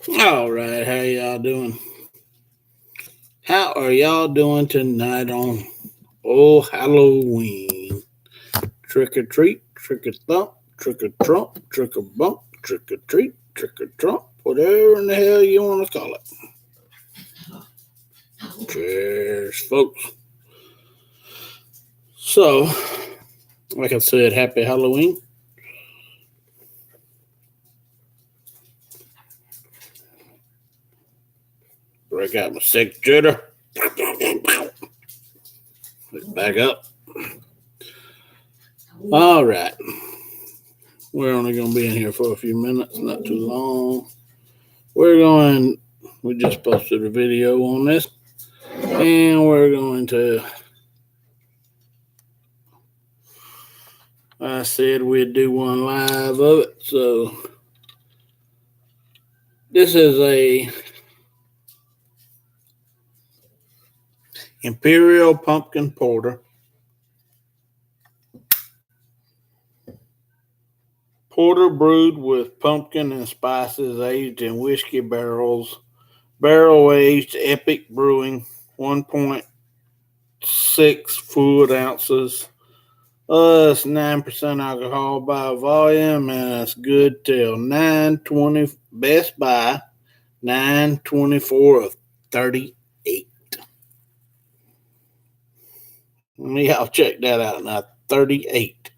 All right, how y'all doing? How are y'all doing tonight on Halloween? Trick or treat, trick or thump, trick or trump, trick or bump, trick or treat, trick or trump, whatever in the hell you want to call it. Cheers, folks. So, like I said, happy Halloween. Break out my sick jitter. Back up. All right. We're only going to be in here for a few minutes, not too long. We just posted a video on this, and we're going to, I said we'd do one live of it. So, this is a Imperial Pumpkin Porter. Porter brewed with pumpkin and spices, aged in whiskey barrels. Barrel aged Epic Brewing, 1.6 fluid ounces. It's 9% alcohol by volume, and it's good till 920. Best Buy 924 of 38. Y'all check that out now. 38.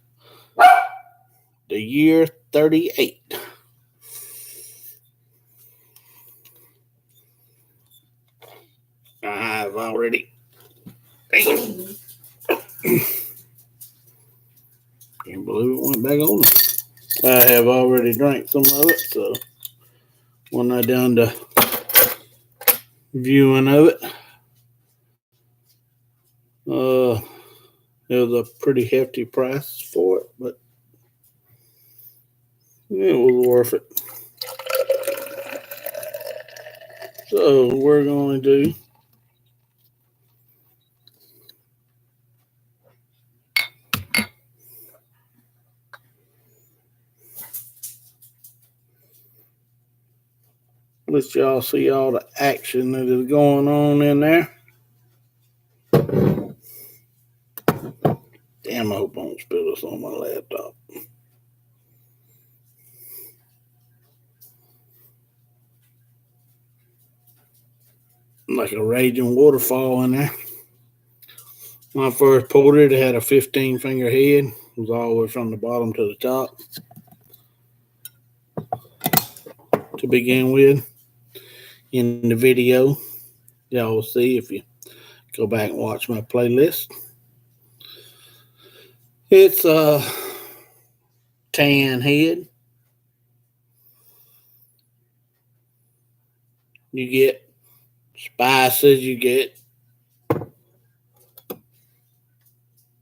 The year 38. I've already. Can't believe it went back on. I have already drank some of it, so when I done the viewing of it, it was a pretty hefty price for it, but it was worth it. So we're going to let y'all see all the action that is going on in there. Damn, I hope I don't spill this on my laptop. Like a raging waterfall in there. When I first poured it, it had a 15 finger head. It was all the way from the bottom to the top to begin with. In the video, y'all will see if you go back and watch my playlist. It's a tan head. You get spices, you get a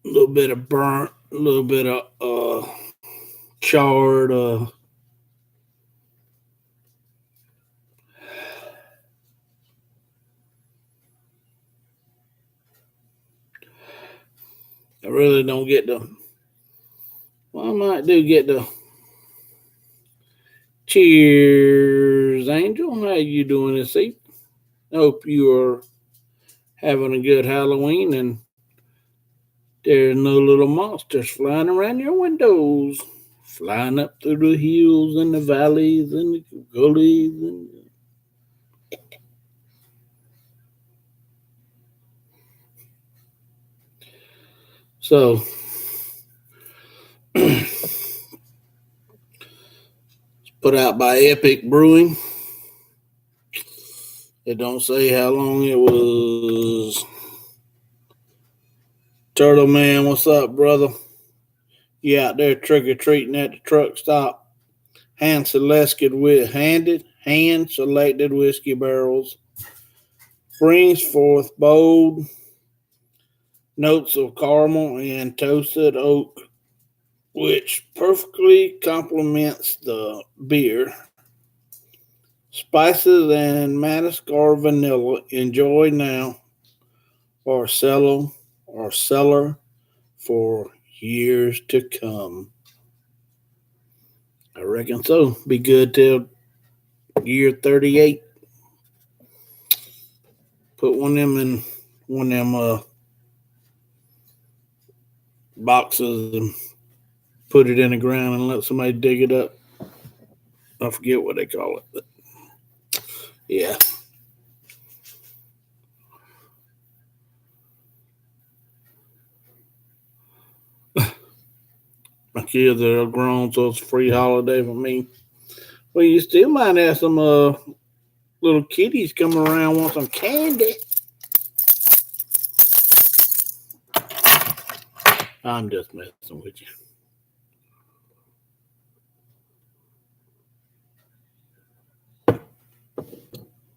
little bit of burnt, a little bit of charred. I really don't get the. Well, I might do get the. Cheers, Angel. How you doing this evening? Hope you are having a good Halloween and there's no little monsters flying around your windows, flying up through the hills and the valleys and the gullies and. So, put out by Epic Brewing. It don't say how long it was. Turtle Man, what's up, brother? You out there trick or treating at the truck stop? Hand selected whiskey barrels brings forth bold notes of caramel and toasted oak, which perfectly complements the beer. Spices and Madagascar vanilla. Enjoy now, or cellar for years to come. I reckon so. Be good till year 38. Put one of them in one of them boxes and put it in the ground and let somebody dig it up. I forget what they call it, but yeah. My kids are grown, so it's a free holiday for me. Well, you still might have some little kitties come around want some candy. I'm just messing with you.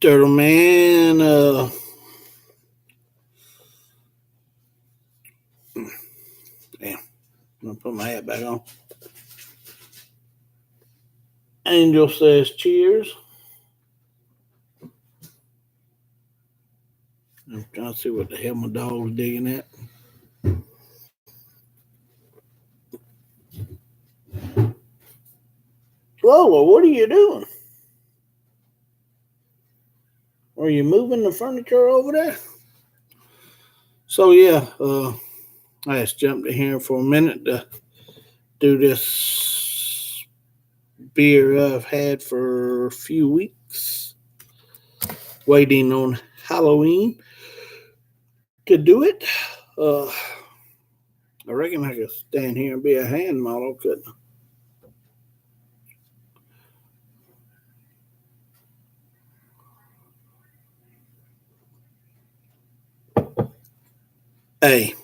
Turtle Man, damn, I'm gonna put my hat back on. Angel says cheers. I'm trying to see what the hell my dog's digging at. Lola, what are you doing? Are you moving the furniture over there? So yeah, I just jumped in here for a minute to do this beer I've had for a few weeks, waiting on Halloween to do it. I reckon I could stand here and be a hand model, couldn't I? Hey,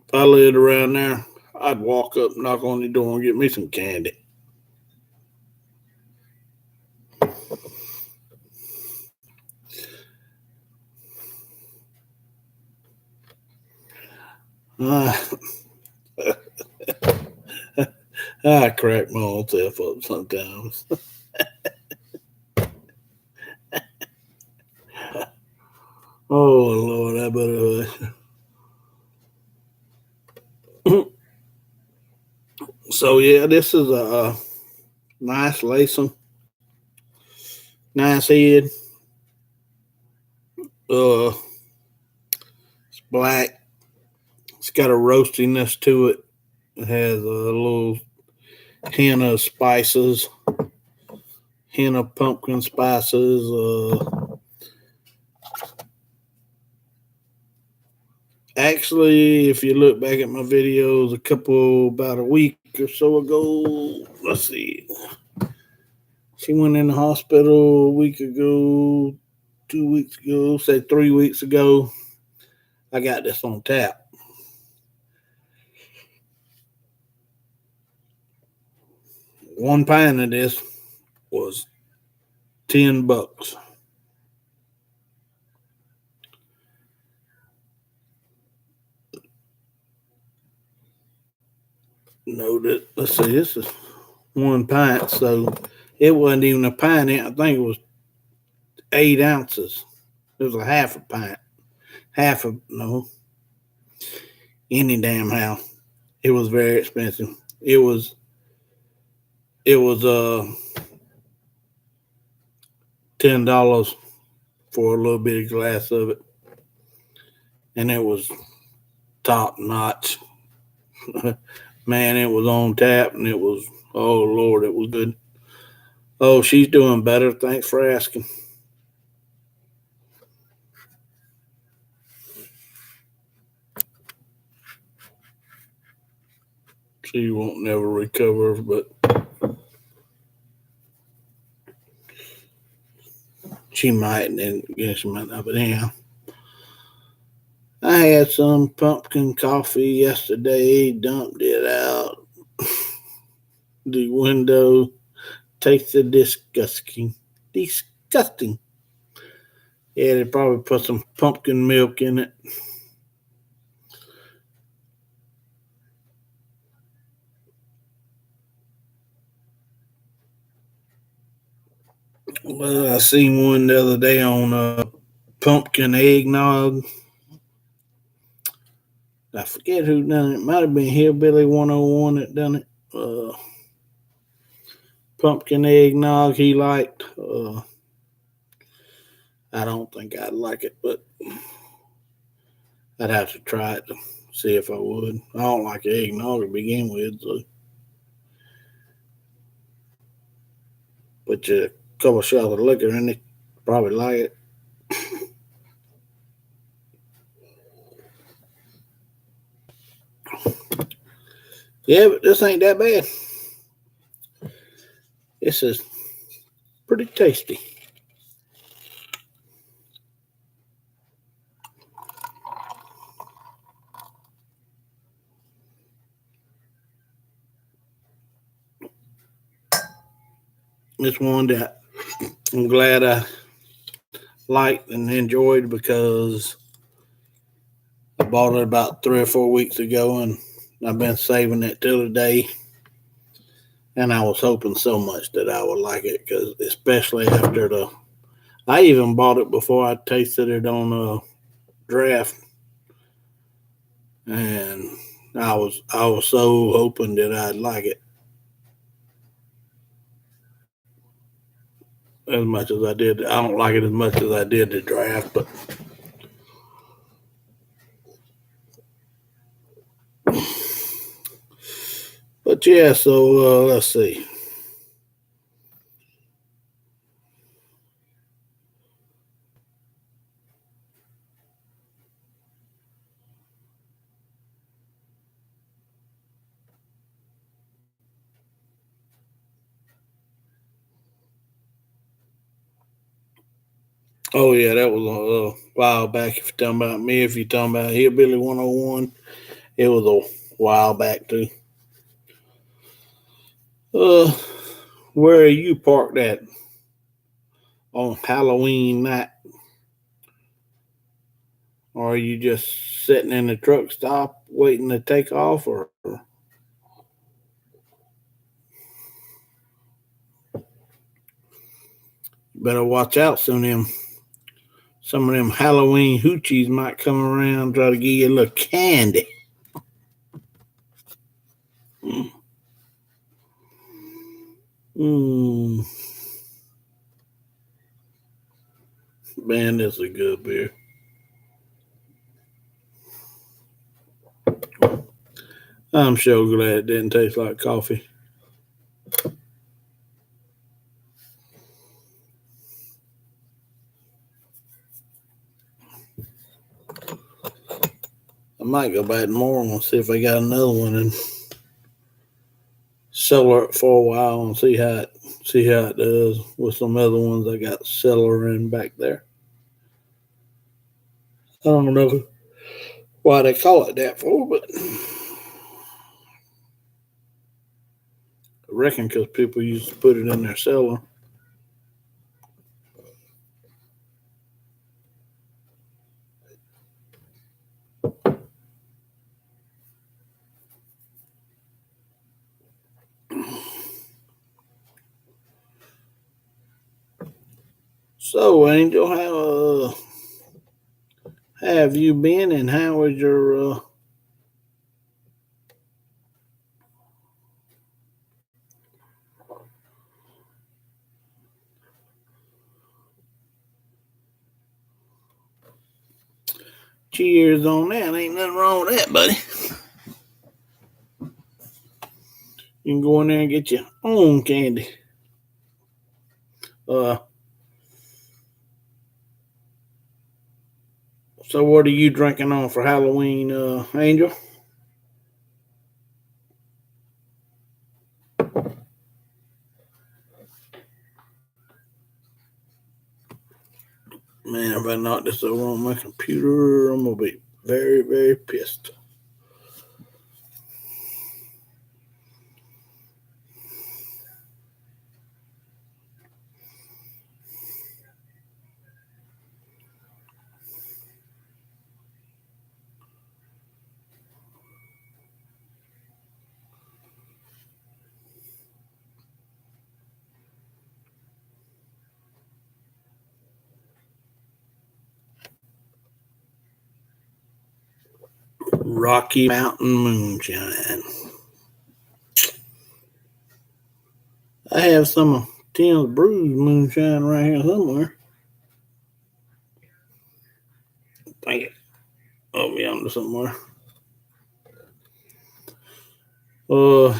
if I lived around there, I'd walk up, knock on the door, and get me some candy. I crack my own self up sometimes. Oh Lord, I better hush. So yeah, this is a nice lacing, nice head. It's black. It's got a roastiness to it. It has a little hint of spices, hint of pumpkin spices. Actually, if you look back at my videos about a week or so ago, let's see. She went in the hospital a week ago, 2 weeks ago, say 3 weeks ago. I got this on tap. One pint of this was $10. No, let's see, this is one pint, so it wasn't even a pint. I think it was 8 ounces. It was a half a pint. No, any damn how. It was very expensive. It was $10 for a little bitty glass of it, and it was top notch. Man, it was on tap, and it was, oh Lord, it was good. Oh, she's doing better. Thanks for asking. She won't never recover, but she might, and then yeah, she might not. But anyhow, I had some pumpkin coffee yesterday, dumped it out the window. Tasted disgusting. Disgusting. Yeah, they probably put some pumpkin milk in it. Well, I seen one the other day on pumpkin eggnog. I forget who done it. It might have been Hillbilly 101 that done it. pumpkin eggnog he liked. I don't think I'd like it, but I'd have to try it to see if I would. I don't like eggnog to begin with, so. Put you a couple shots of liquor in it, probably like it. Yeah, but this ain't that bad. This is pretty tasty. It's one that I'm glad I liked and enjoyed because I bought it about 3 or 4 weeks ago and I've been saving it till today. And I was hoping so much that I would like it because, especially after I even bought it before I tasted it on a draft, and I was so hoping that I'd like it as much as I did. I don't like it as much as I did the draft, but yeah. So let's see. Oh yeah, that was a while back. If you're talking about me, if you're talking about Hillbilly 101, it was a while back too. Uh, where are you parked at on Halloween night? Or are you just sitting in the truck stop waiting to take off? Or you better watch out. Some of them Halloween hoochies might come around and try to give you a little candy. Mm. Man, this is a good beer. I'm sure glad it didn't taste like coffee. I might go back tomorrow and see if I got another one and cellar it for a while and see how it does with some other ones I got cellaring back there. I don't know why they call it that for, but I reckon because people used to put it in their cellar. So, Angel, how have you been, and how is your cheers on that? Ain't nothing wrong with that, buddy. You can go in there and get your own candy. Uh, so what are you drinking on for Halloween, Angel? Man, if I knock this over on my computer, I'm gonna be very, very pissed. Rocky Mountain Moonshine. I have some of Tim's Brews moonshine right here somewhere. Dang it. Over yonder somewhere. Uh,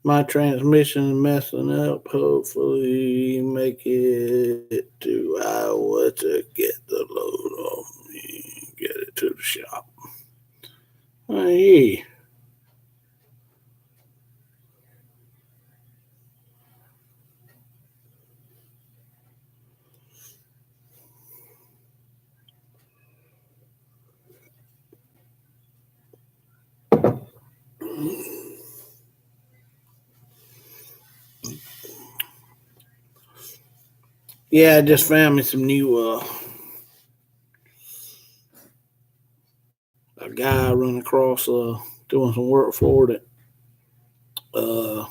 my transmission is messing up. Hopefully, make it to Iowa to get the load off me. Get it to the shop. Hey. Yeah, I just found me some new a guy I run across doing some work for that uh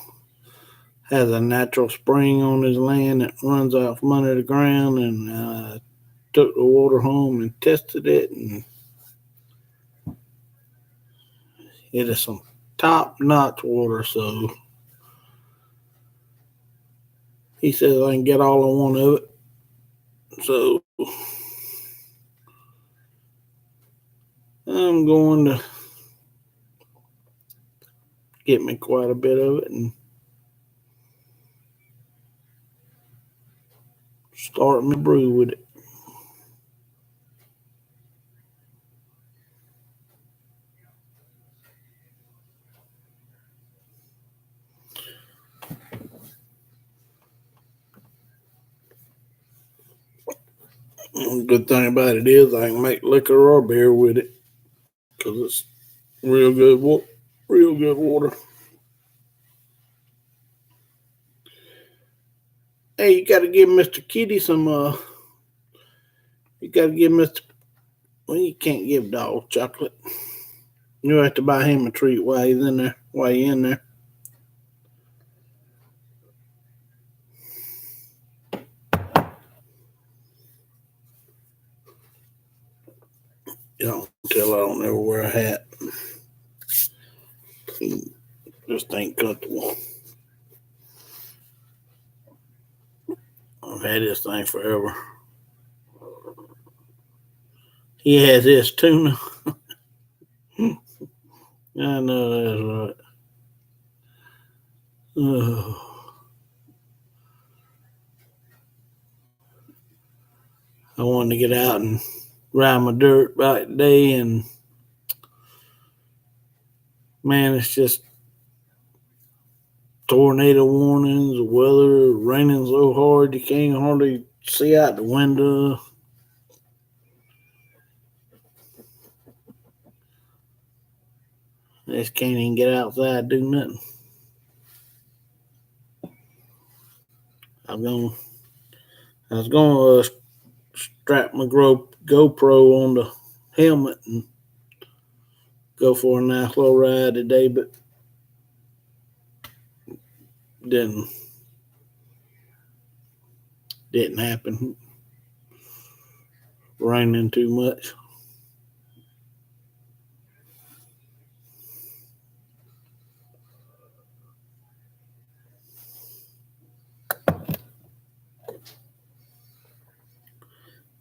has a natural spring on his land that runs out from under the ground, and took the water home and tested it, and it is some top notch water. So he says I can get all I want of it. So I'm going to get me quite a bit of it and start me brew with it. Good thing about it is I can make liquor or beer with it because it's real good, real good water. Hey, you got to give Mr. Kitty some. You got to give Mr. Well, you can't give dog chocolate. You have to buy him a treat while he's in there. While you're in there. You don't tell I don't ever wear a hat. Just ain't comfortable. I've had this thing forever. He has this tuna. I know that's right. I wanted to get out and ride my dirt bike today, and man, it's just tornado warnings, weather raining so hard you can't hardly see out the window. I just can't even get outside, do nothing. I was gonna strap my GoPro on the helmet and go for a nice little ride today, but didn't didn't happen. Raining too much.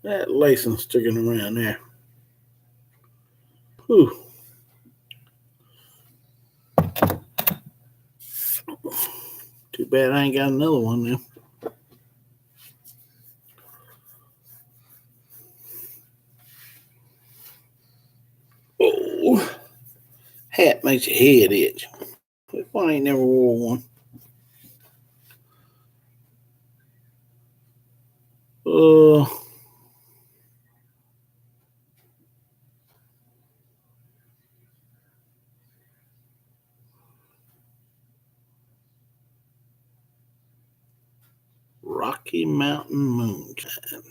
That lacing sticking around there. Whew. Too bad I ain't got another one now. Oh, hat makes your head itch. Why I ain't never wore one? Uh, Rocky Mountain Moonshine.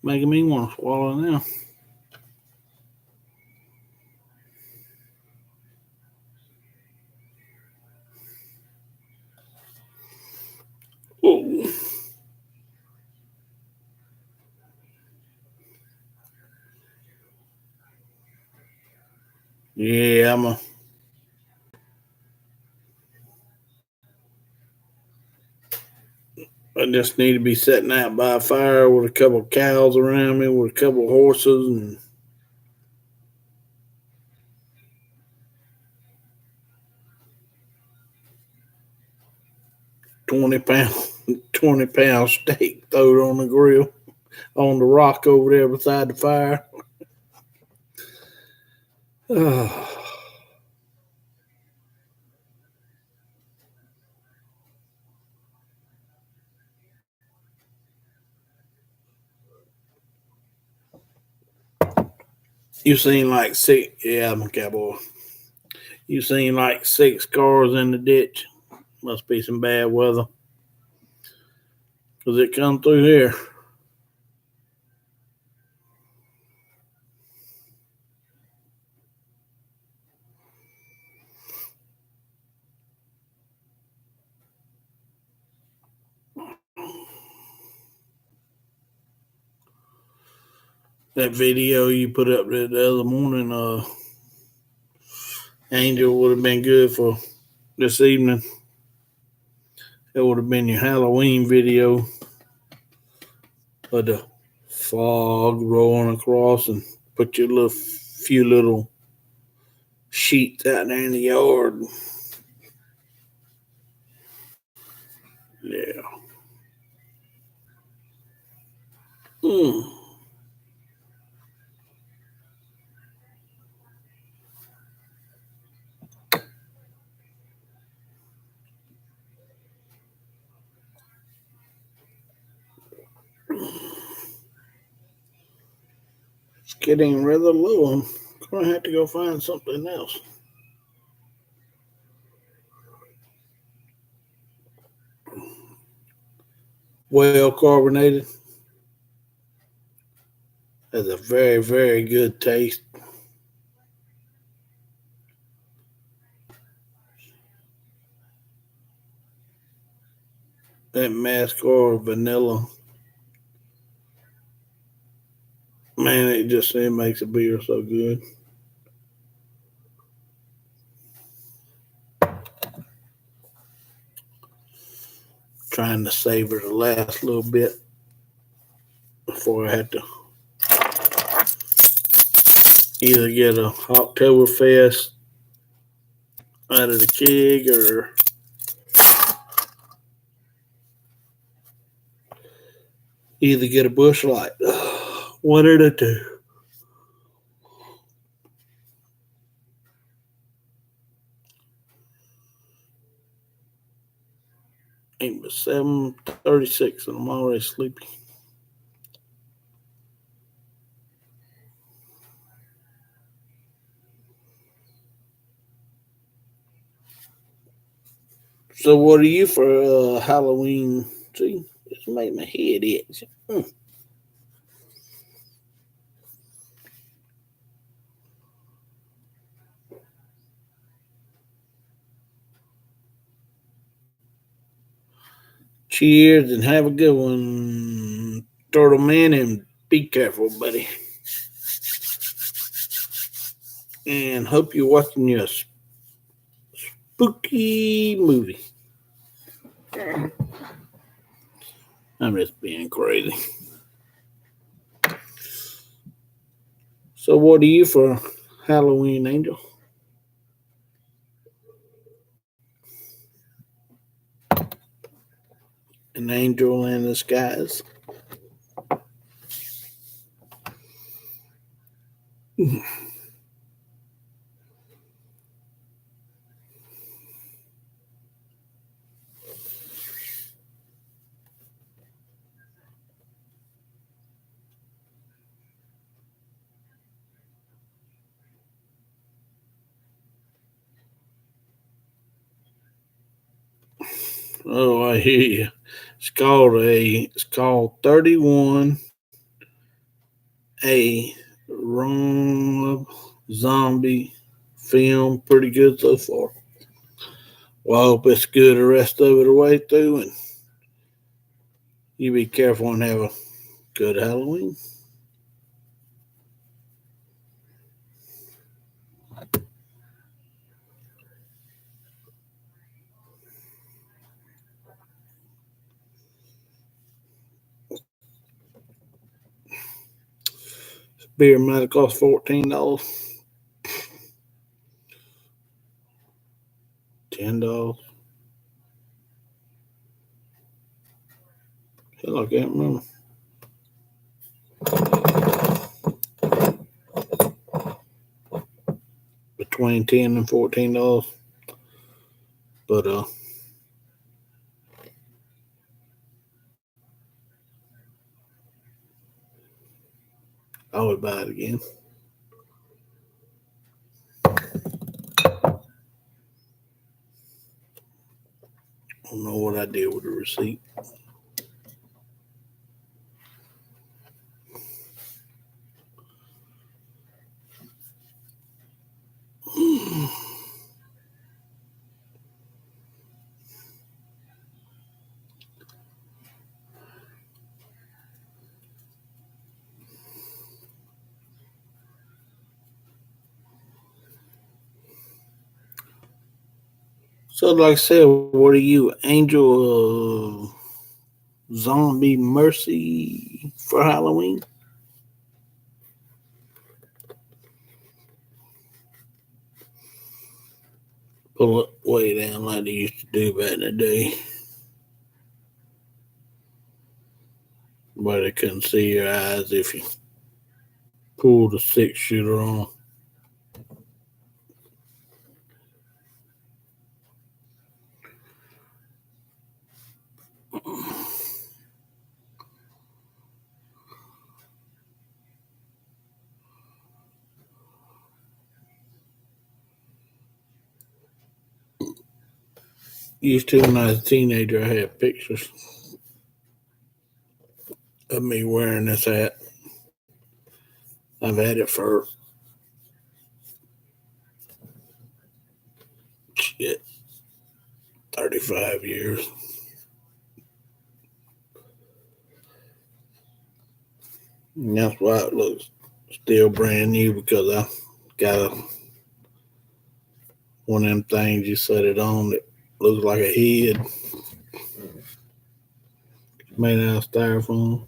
Making me want to swallow now. Oh. Yeah, I just need to be sitting out by a fire with a couple of cows around me, with a couple of horses, and 20 pound, 20 pound steak, throw it on the grill, on the rock over there beside the fire. You seen like six? Yeah, I'm a cowboy. You seen like 6 cars in the ditch? Must be some bad weather, 'cause it come through here. That video you put up there the other morning, Angel, would have been good for this evening. It would have been your Halloween video of the fog rolling across, and put your little few little sheets out there in the yard. Yeah. Mm. It's getting rather low. I'm gonna have to go find something else. Well carbonated. Has a very, very good taste. That mascar vanilla, man, it makes a beer so good. Trying to savor the last little bit before I had to either get a Oktoberfest out of the keg, or either get a Busch Light. One of the two. Ain't but 7:36 and I'm already sleepy. So what are you for Halloween? See, just make my head itch. Cheers and have a good one, Turtle Man, and be careful, buddy. And hope you're watching your spooky movie. I'm just being crazy. So what are you for Halloween, Angel? An angel in disguise. Oh, I hear you. It's called 31 a wrong zombie film. Pretty good so far. Well, I hope it's good the rest of it the way through, and you be careful and have a good Halloween. Beer might have cost $14, $10. Hell, I can't remember. Between $10 and $14. But I would buy it again. I don't know what I did with the receipt. So, like I said, what are you, Angel Zombie Mercy for Halloween? Pull it way down like they used to do back in the day, where they couldn't see your eyes if you pulled a 6-shooter on. Used to, when I was a teenager, I had pictures of me wearing this hat. I've had it for shit, 35 years. And that's why it looks still brand new, because I got one of them things you set it on that looks like a head, made out of styrofoam.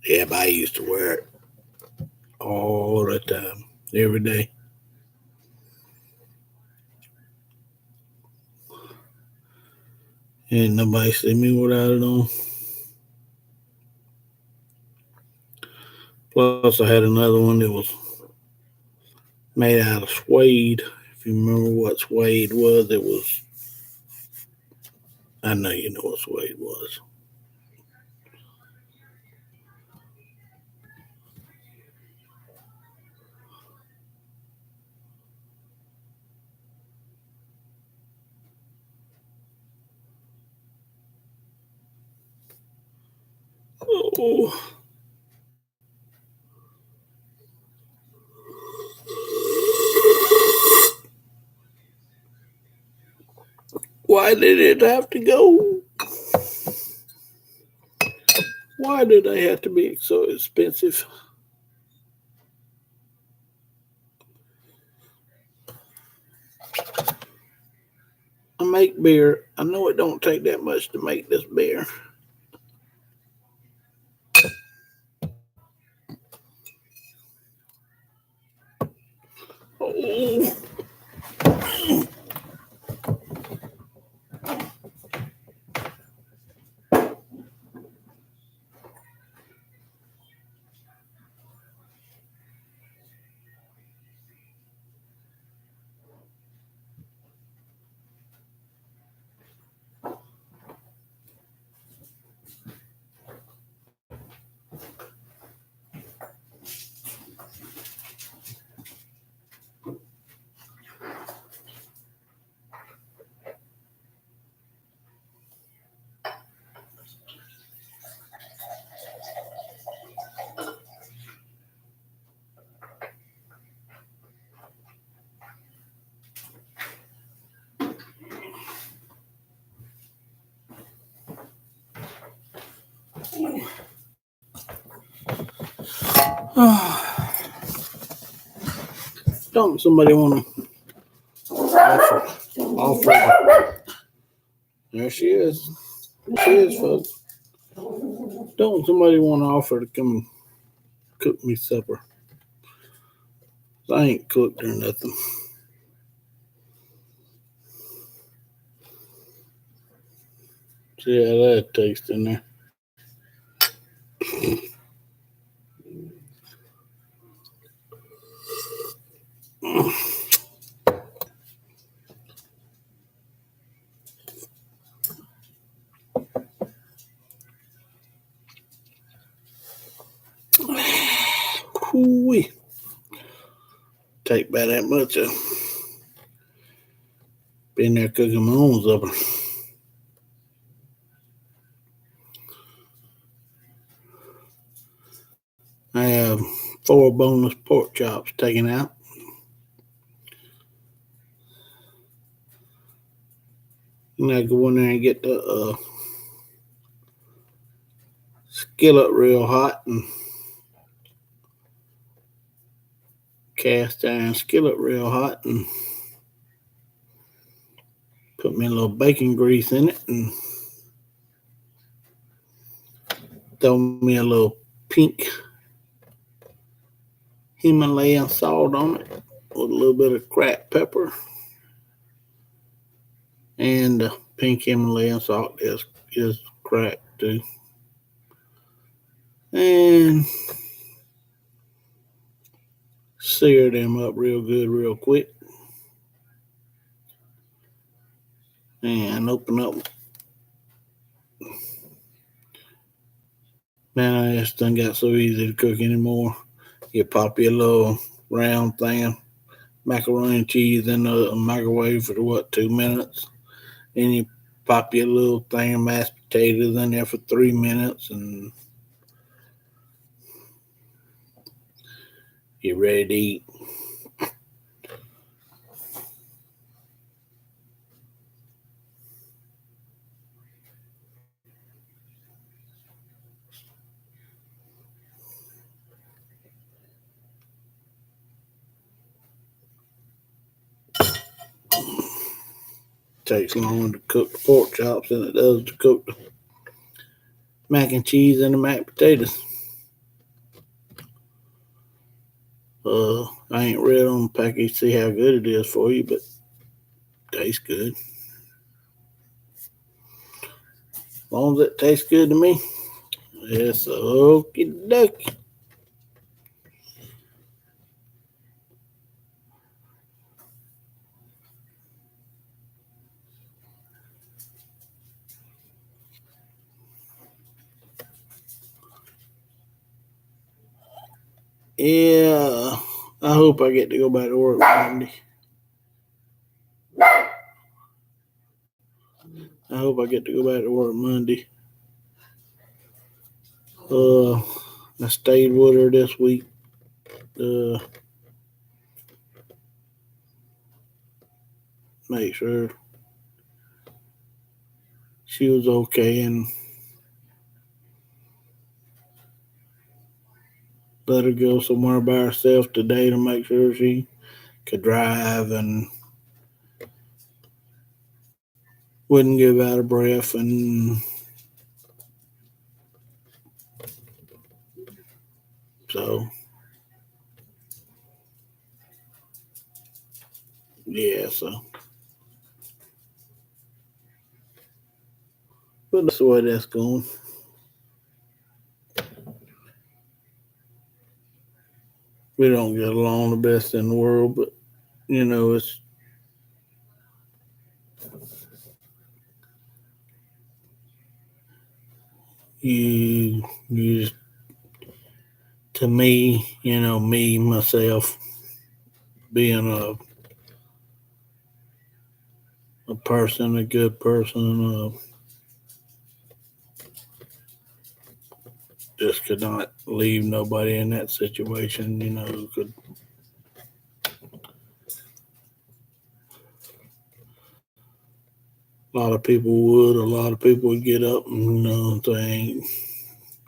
Yeah, but I used to wear it all the time, every day. Ain't nobody see me without it on. Plus, I had another one that was made out of suede. If you remember what suede was, it was. I know you know what suede was. Oh. Why did it have to go? Why did they have to be so expensive? I make beer. I know it don't take that much to make this beer. Oh. Don't somebody want to offer. There she is. There she is, folks. Don't somebody want to offer to come cook me supper? I ain't cooked or nothing. See how that tastes in there. Ooh-wee. Take about that much. Been there cooking my own supper. I have 4 boneless pork chops taken out. And I go in there and get the skillet real hot and cast iron skillet real hot and put me a little bacon grease in it and throw me a little pink Himalayan salt on it with a little bit of cracked pepper. And the pink Himalayan salt is cracked too. And sear them up real good, real quick. And open up. Man, I just done got so easy to cook anymore. You pop your little round thing of macaroni and cheese in the microwave for 2 minutes. And you pop your little thing of mashed potatoes in there for 3 minutes and you're ready to eat. Takes longer to cook the pork chops than it does to cook the mac and cheese and the mashed potatoes. I ain't read on the package to see how good it is for you, but tastes good. As long as it tastes good to me, it's okie dokie. Yeah, I hope I get to go back to work Monday. I hope I get to go back to work Monday. I stayed with her this week. Make sure she was okay and let her go somewhere by herself today to make sure she could drive and wouldn't give out of breath and so yeah, but that's the way that's going. We don't get along the best in the world, but it's you just, to me, me myself being a person, a good person, just could not leave nobody in that situation. Could a lot of people would get up and they ain't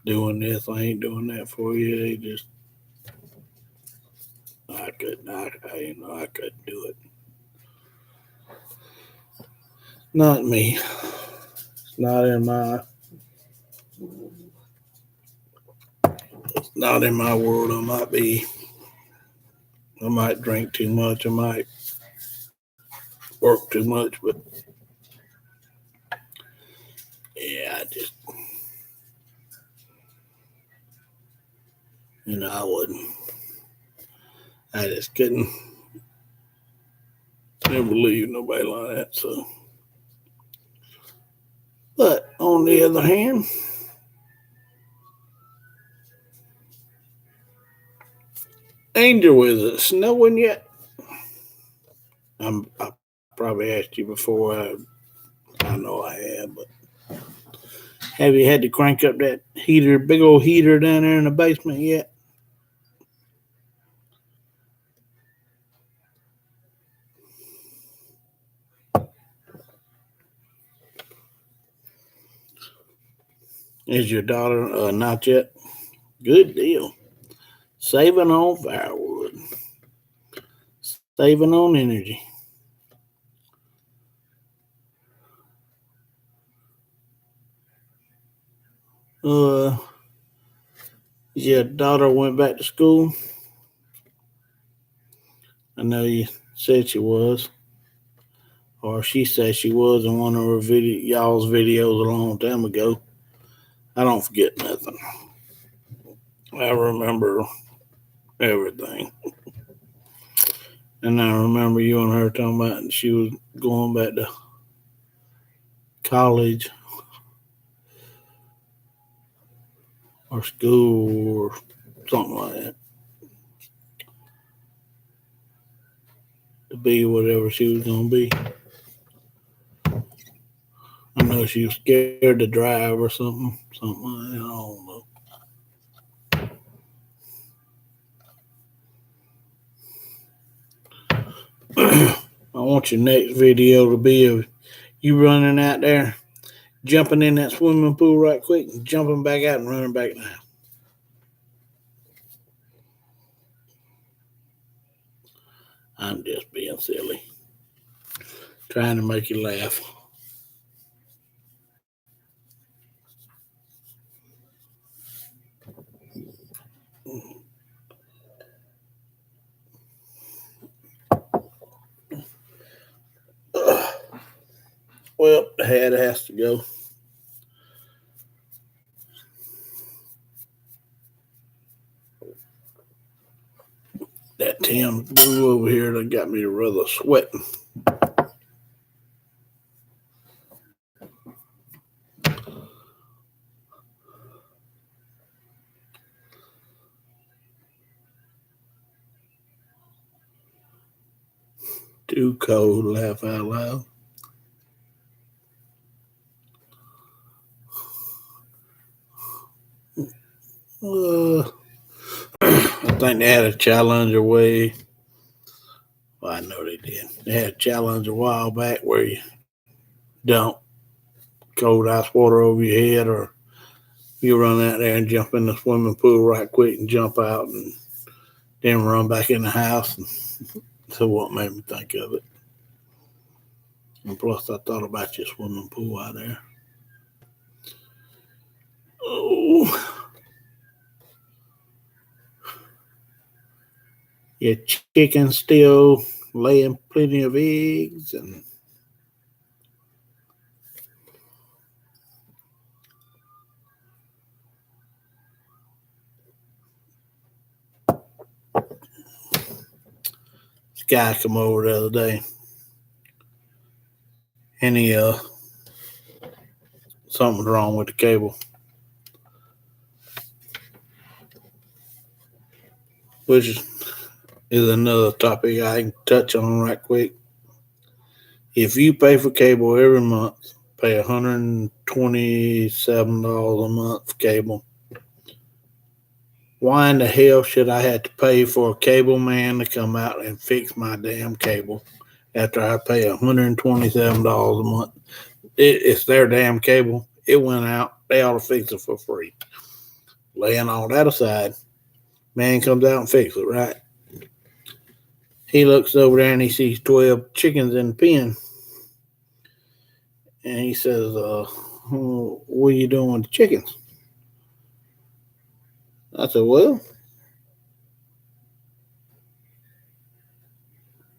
doing this, I ain't doing that for you. They just I couldn't do it. Not me. It's not in my world. I might drink too much. I might work too much, but yeah, I wouldn't. I just couldn't never leave nobody like that. So, but on the other hand, Angel, is it snowing yet? I probably asked you before. I know I have, but have you had to crank up that heater, big old heater down there in the basement yet? Is your daughter not yet? Good deal. Saving on firewood, saving on energy. Uh, your daughter went back to school. I know you said she was, or she said she was in one of her y'all's videos a long time ago. I don't forget nothing. I remember everything. And I remember you and her talking about she was going back to college or school or something like that to be whatever she was going to be. I know she was scared to drive or something like that. I don't know. I want your next video to be of you running out there, jumping in that swimming pool right quick, and jumping back out and running back now. I'm just being silly, trying to make you laugh. Well, the head has to go. That Tim blew over here that got me rather sweating. Too cold to laugh out loud. I think they had a challenge away. Well, I know they did. They had a challenge a while back where you dump cold ice water over your head, or you run out there and jump in the swimming pool right quick and jump out and then run back in the house. So what made me think of it? And plus, I thought about your swimming pool out there. Oh. Your chicken still laying plenty of eggs, and this guy come over the other day, and he something's wrong with the cable, which is another topic I can touch on right quick. If you pay for cable every month, pay $127 a month for cable, why in the hell should I have to pay for a cable man to come out and fix my damn cable after I pay $127 a month? It's their damn cable. It went out. They ought to fix it for free. Laying all that aside, man comes out and fixes it, right? He looks over there and he sees 12 chickens in the pen. And he says, what are you doing with the chickens? I said, well,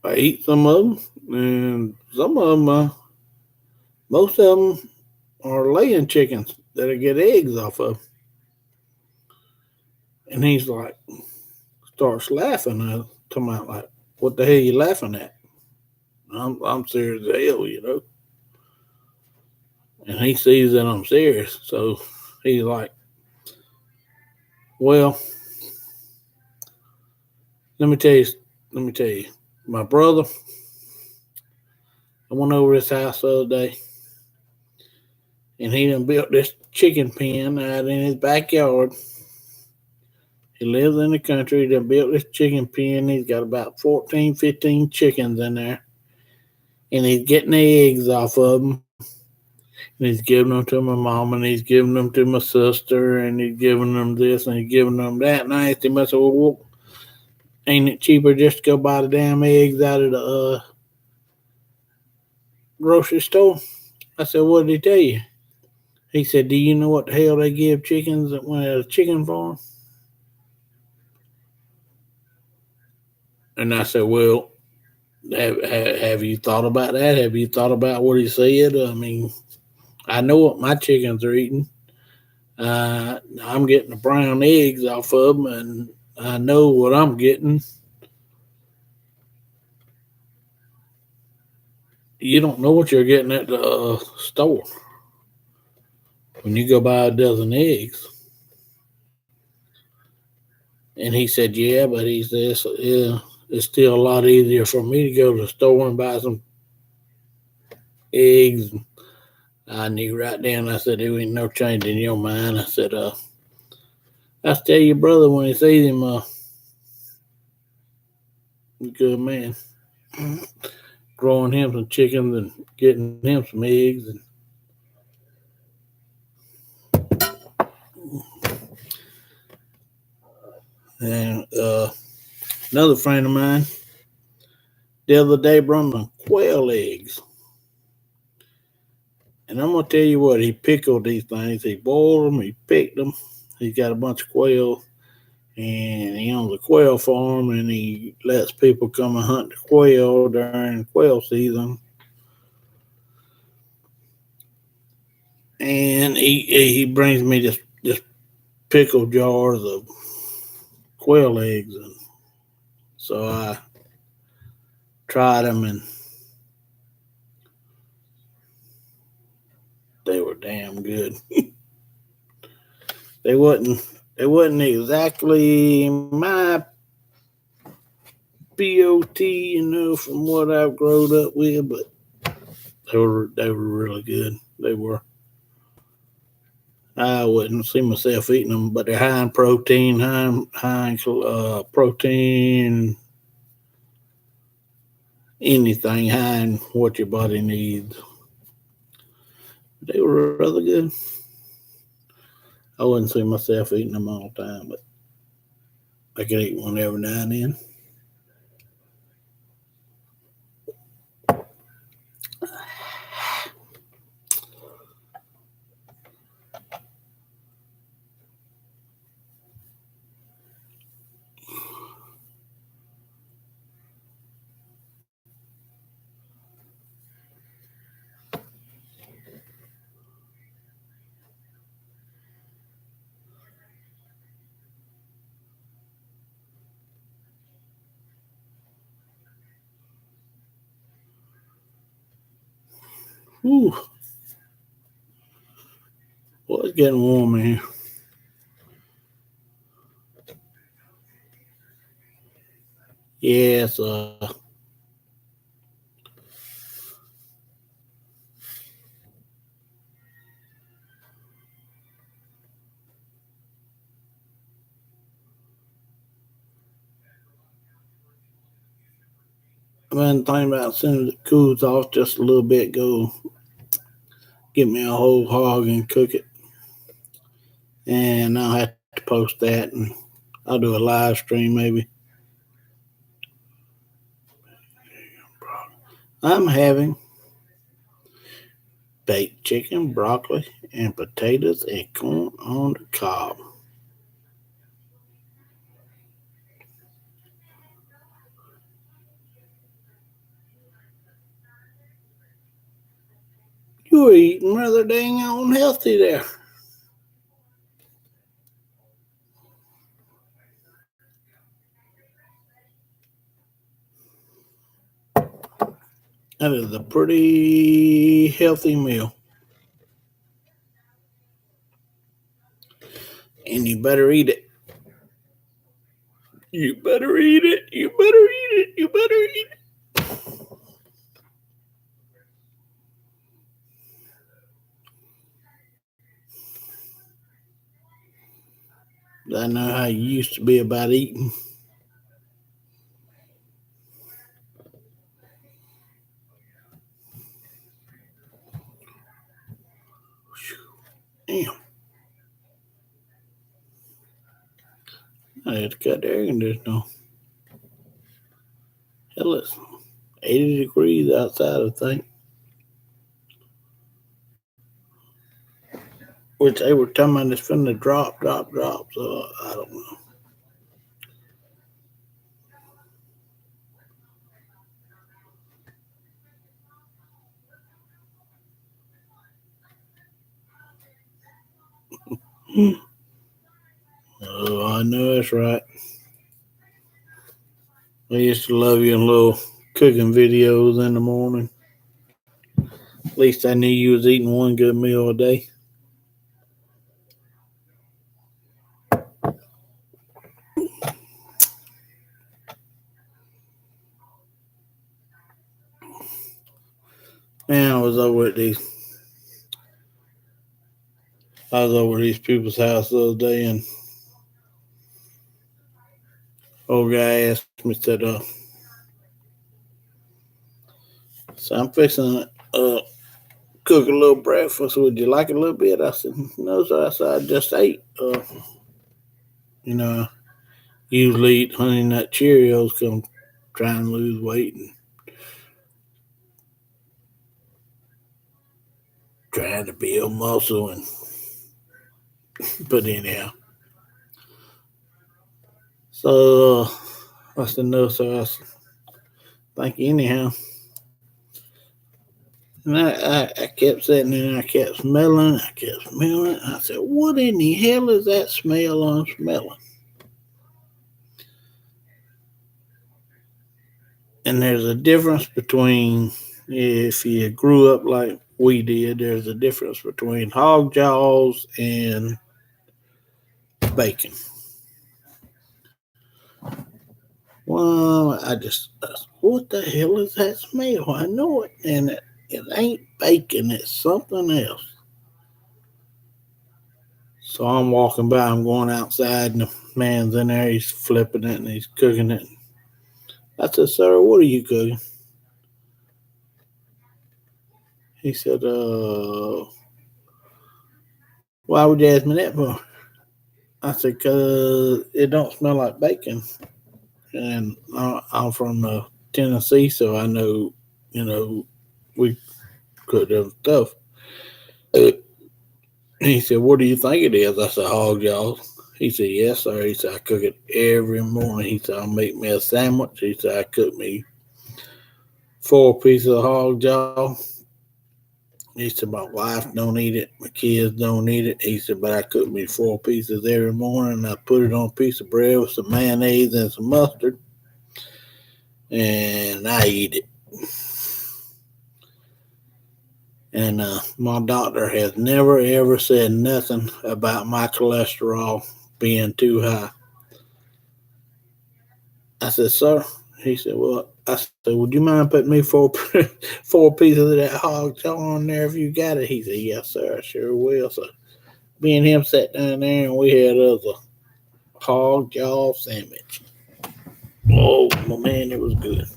I eat some of them, and some of them, most of them are laying chickens that I get eggs off of. And he's like, starts laughing. I told him, like, what the hell are you laughing at? I'm serious as hell. And he sees that I'm serious. So he's like, well, let me tell you, let me tell you, my brother, I went over his house the other day, and he done built this chicken pen out in his backyard. He lives in the country. He done built this chicken pen. He's got about 14, 15 chickens in there. And he's getting the eggs off of them. And he's giving them to my mom, and he's giving them to my sister, and he's giving them this, and he's giving them that. And I asked him, I said, well, ain't it cheaper just to go buy the damn eggs out of the grocery store? I said, what did he tell you? He said, do you know what the hell they give chickens when at a chicken farm? And I said, well, have you thought about that? Have you thought about what he said? I mean, I know what my chickens are eating. I'm getting the brown eggs off of them, and I know what I'm getting. You don't know what you're getting at the store when you go buy a dozen eggs. And he said, yeah, but he says, yeah, it's still a lot easier for me to go to the store and buy some eggs. I knew right then, I said, there ain't no change in your mind. I said, I tell your brother when he sees him, good man, growing him some chickens and getting him some eggs. And another friend of mine the other day brought me quail eggs. And I'm going to tell you what, he pickled these things. He boiled them, he picked them. He's got a bunch of quail, and he owns a quail farm, and he lets people come and hunt the quail during quail season. And he brings me this pickled jars of quail eggs. And so I tried them, and they were damn good. They wasn't exactly my BOT, from what I've grown up with, but they were really good. They were. I wouldn't see myself eating them, but they're high in protein, high in protein, anything high in what your body needs. They were rather good. I wouldn't see myself eating them all the time, but I could eat one every now and then. Whew. Well, it's getting warm in here. Yes, I've been thinking about as soon as it cools off just a little bit, go get me a whole hog and cook it. And I'll have to post that, and I'll do a live stream maybe. I'm having baked chicken, broccoli, and potatoes and corn on the cob. You're eating rather dang unhealthy there. That is a pretty healthy meal. And you better eat it. You better eat it. You better eat it. You better eat it. I know how you used to be about eating. Damn. I had to cut the air conditioner. Hell, it's 80 degrees outside, I think. Which they were telling me it's finna drop. So I don't know. Oh, I know that's right. I used to love your little cooking videos in the morning. At least I knew you was eating one good meal a day. Man, I was over at these people's house the other day, and old guy asked me, said, so I'm fixing to cook a little breakfast. Would you like a little bit? I said, no, sir. I said, I just ate. You know, usually eat Honey Nut Cheerios because I'm trying to lose weight and trying to build muscle. But anyhow. So I said, no, sir. I said, thank you anyhow. And I kept sitting there and I kept smelling. I said, what in the hell is that smell I'm smelling? And there's a difference between, if you grew up like we did, there's a difference between hog jaws and bacon. Well, I said, what the hell is that smell? I know it. And it ain't bacon, it's something else. So I'm walking by, I'm going outside, and the man's in there, he's flipping it and he's cooking it. I said, sir, what are you cooking? He said, why would you ask me that for? I said, because it don't smell like bacon. And I'm from Tennessee, so I know, we cook them stuff. He said, what do you think it is? I said, hog jaws. He said, yes, sir. He said, I cook it every morning. He said, I'll make me a sandwich. He said, I cook me 4 pieces of hog jaw. He said, my wife don't eat it. My kids don't eat it. He said, but I cook me 4 pieces every morning. I put it on a piece of bread with some mayonnaise and some mustard. And I eat it. And my doctor has never, ever said nothing about my cholesterol being too high. I said, sir. He said, well, I said, would you mind putting me 4 pieces of that hog jaw on there if you got it? He said, yes, sir, I sure will. So me and him sat down there and we had us a hog jaw sandwich. Oh, my man, it was good.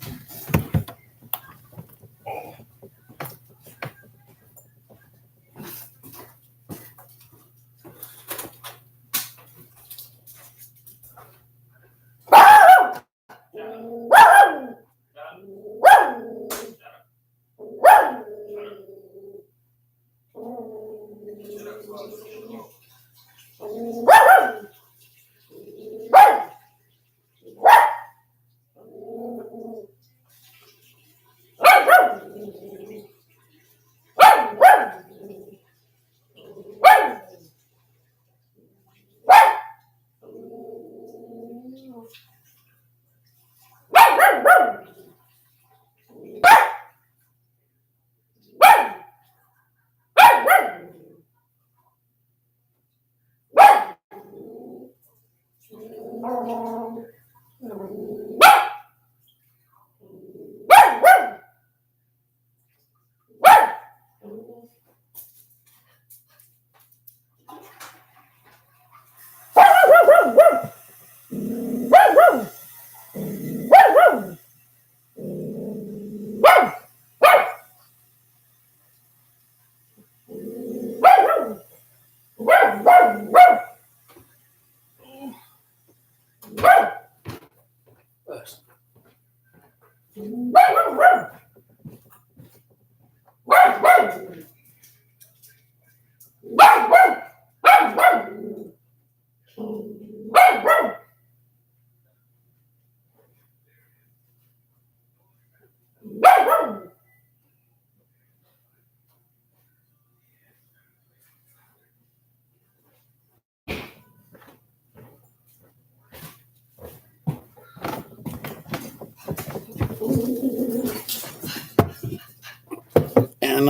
And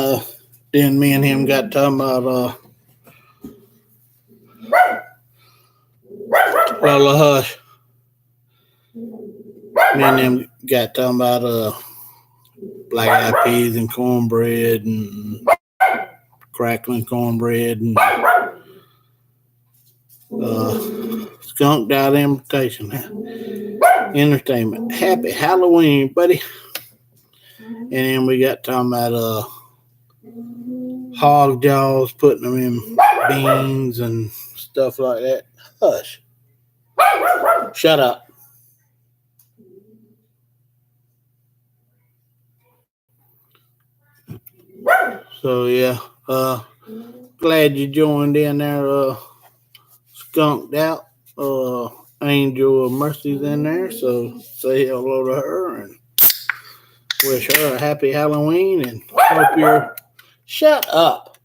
then me and him got talking about Rolla Hush. Me and him got talking about black eyed peas and cornbread and crackling cornbread and skunked out invitation entertainment. Happy Halloween, buddy. And then we got talking about hog jaws, putting them in beans and stuff like that. Hush. Shut up. So yeah, glad you joined in there, skunked out. Angel of Mercy's in there, so say hello to her and wish her a happy Halloween and hope you're shut up.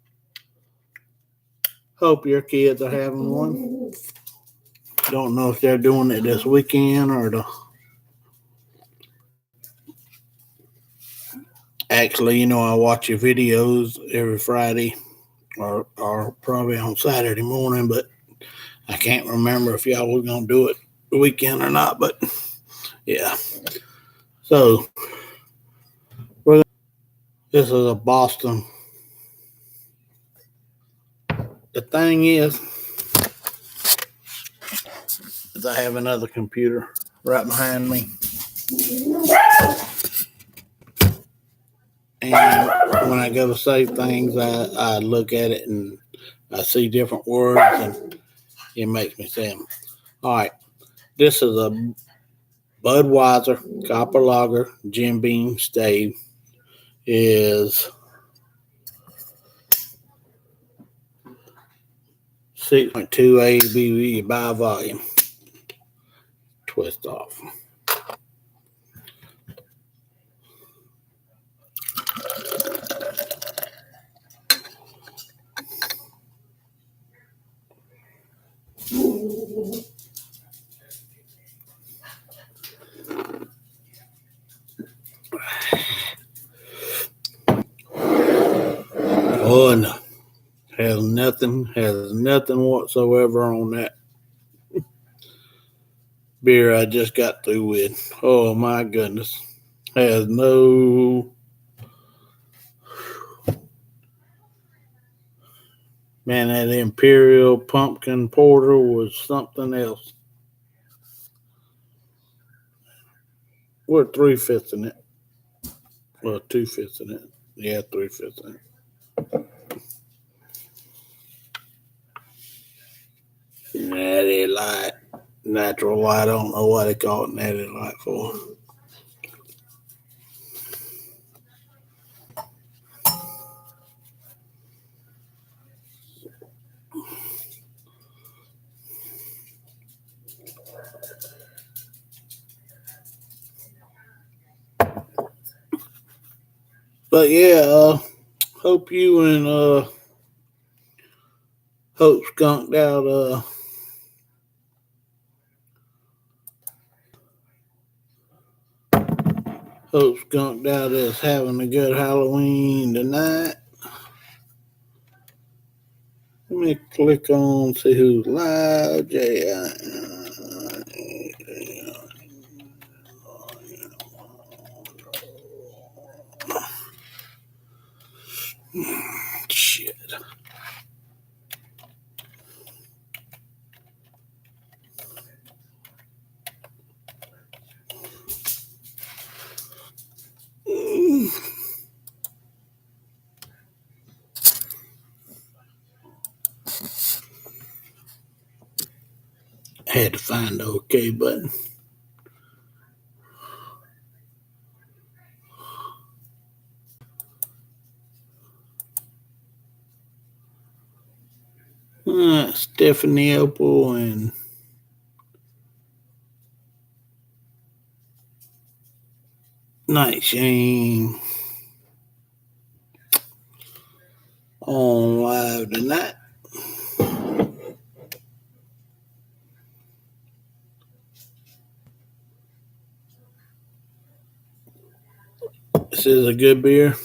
Hope your kids are having one. Don't know if they're doing it this weekend or actually, I watch your videos every Friday or probably on Saturday morning, but I can't remember if y'all were going to do it the weekend or not, but yeah. So, this is a Boston. The thing is I have another computer right behind me. And when I go to save things, I look at it and I see different words and it makes me say them. All right. This is a Budweiser Copper Lager Jim Beam stave. Is 6.2 ABV by volume. Twist off. Oh no. Has nothing whatsoever on that beer I just got through with. Oh my goodness. Has no. Man, that Imperial Pumpkin Porter was something else. We're 3/5 in it. Well, 2/5 in it. Yeah, 3/5 in it. Natty Light. Natural light. I don't know what they call it Natty Light for. But yeah, hope you and Hope skunked out Hope skunked out is having a good Halloween tonight. Let me click on see who's live. Shit. Had to find the OK button. Stephanie Opal and Night Shane on live tonight. This is a good beer,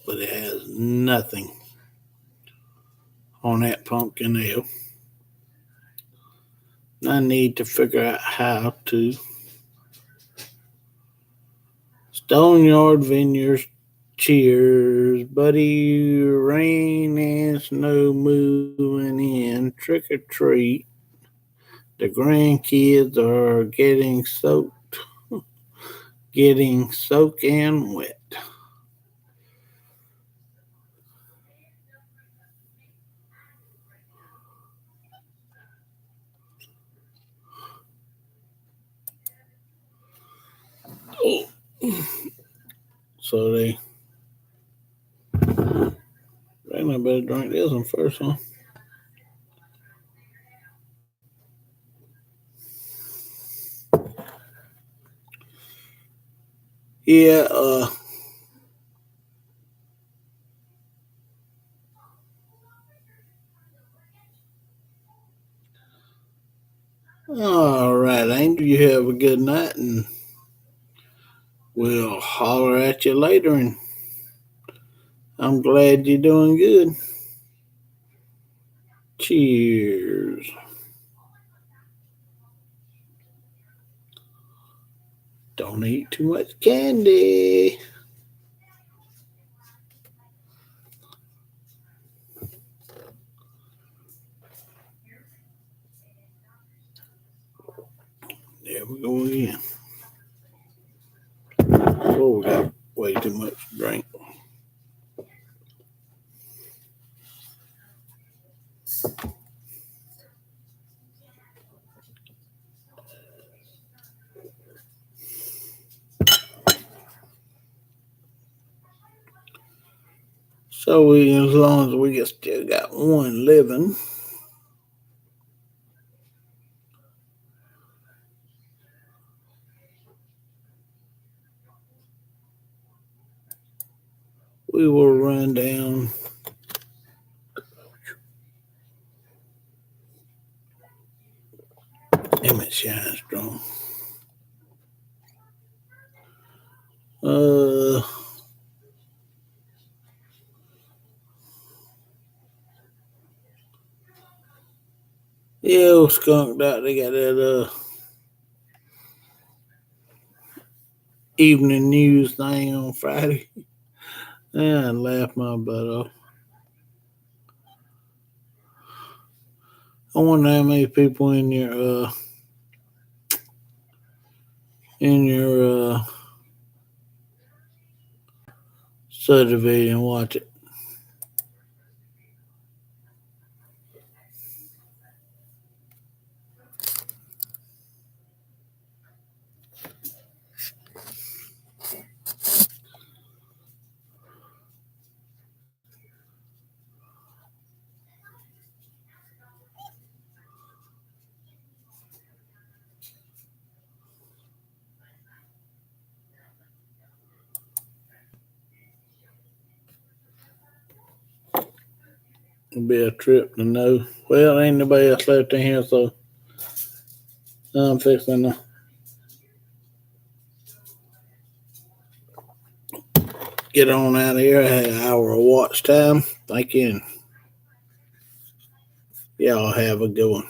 but it has nothing on that pumpkin ale. I need to figure out how to. Stoneyard Vineyards, cheers, buddy. Rain and snow moving in, trick or treat. The grandkids are getting soaked and wet. Oh. So I better drink this one first, huh? Yeah, all right, Angel, you have a good night, and we'll holler at you later, and I'm glad you're doing good. Cheers. Don't eat too much candy. There we go again. Oh, we got way too much drink. So as long as we still got one living, we will run down Emmett Shine Strong. Yeah, old skunked out. They got that evening news thing on Friday. I laughed my butt off. I wonder how many people in your subdivision watch it. It'll be a trip to know. Well, ain't nobody else left in here, so I'm fixing to get on out of here. I had an hour of watch time. Thank you. Y'all have a good one.